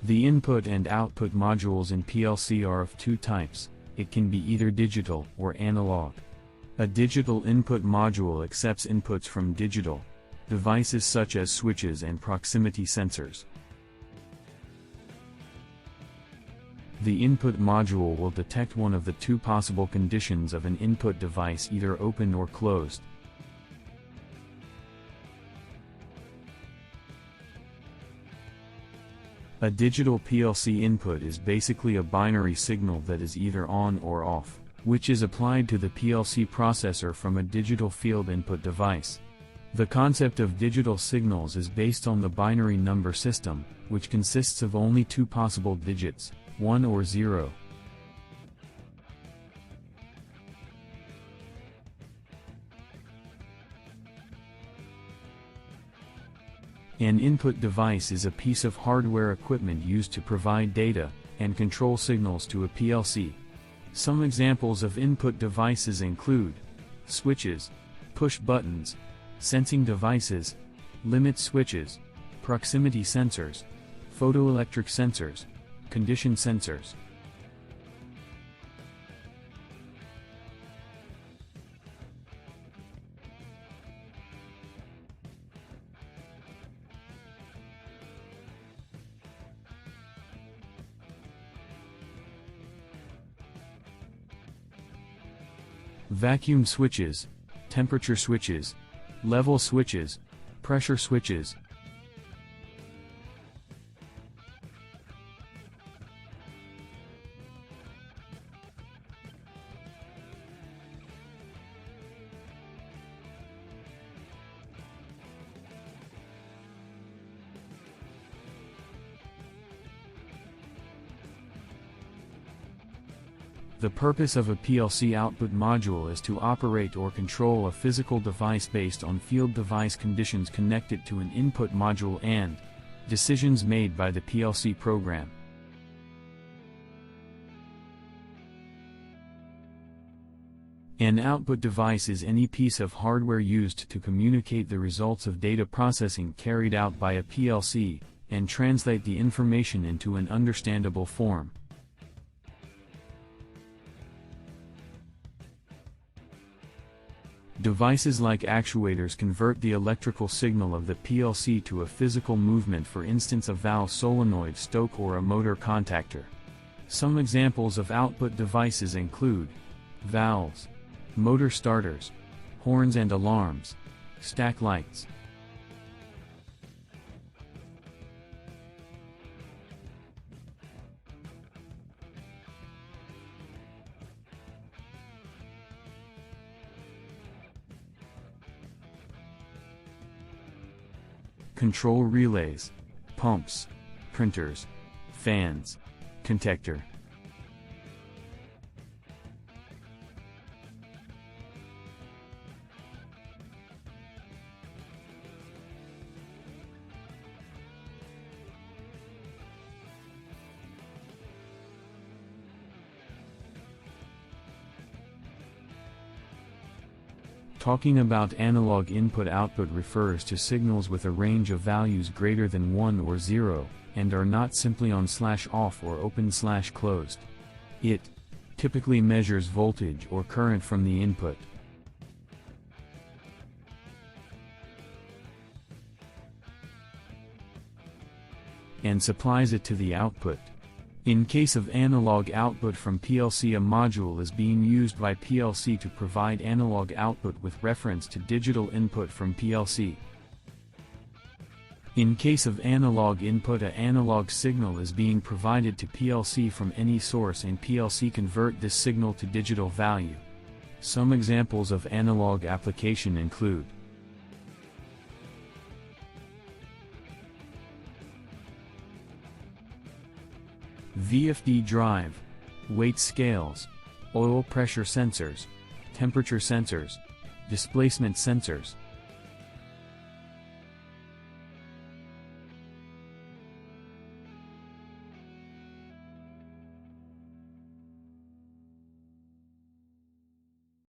The input and output modules in PLC are of two types. It can be either digital or analog. A digital input module accepts inputs from digital devices such as switches and proximity sensors. The input module will detect one of the two possible conditions of an input device, either open or closed. A digital PLC input is basically a binary signal that is either on or off, which is applied to the PLC processor from a digital field input device. The concept of digital signals is based on the binary number system, which consists of only two possible digits, 1 or 0. An input device is a piece of hardware equipment used to provide data and control signals to a PLC. Some examples of input devices include switches, push buttons, sensing devices, limit switches, proximity sensors, photoelectric sensors, condition sensors. Vacuum switches, temperature switches, level switches, pressure switches. The purpose of a PLC output module is to operate or control a physical device based on field device conditions connected to an input module and decisions made by the PLC program. An output device is any piece of hardware used to communicate the results of data processing carried out by a PLC, and translate the information into an understandable form. Devices like actuators convert the electrical signal of the PLC to a physical movement, for instance a valve solenoid stoke or a motor contactor. Some examples of output devices include valves, motor starters, horns and alarms, stack lights. Control relays, pumps, printers, fans, contactor. Talking about analog input-output refers to signals with a range of values greater than 1 or 0, and are not simply on/off or open/closed. It typically measures voltage or current from the input. And supplies it to the output. In case of analog output from PLC, a module is being used by PLC to provide analog output with reference to digital input from PLC. In case of analog input, an analog signal is being provided to PLC from any source, and PLC convert this signal to digital value. Some examples of analog application include VFD drive, weight scales, oil pressure sensors, temperature sensors, displacement sensors.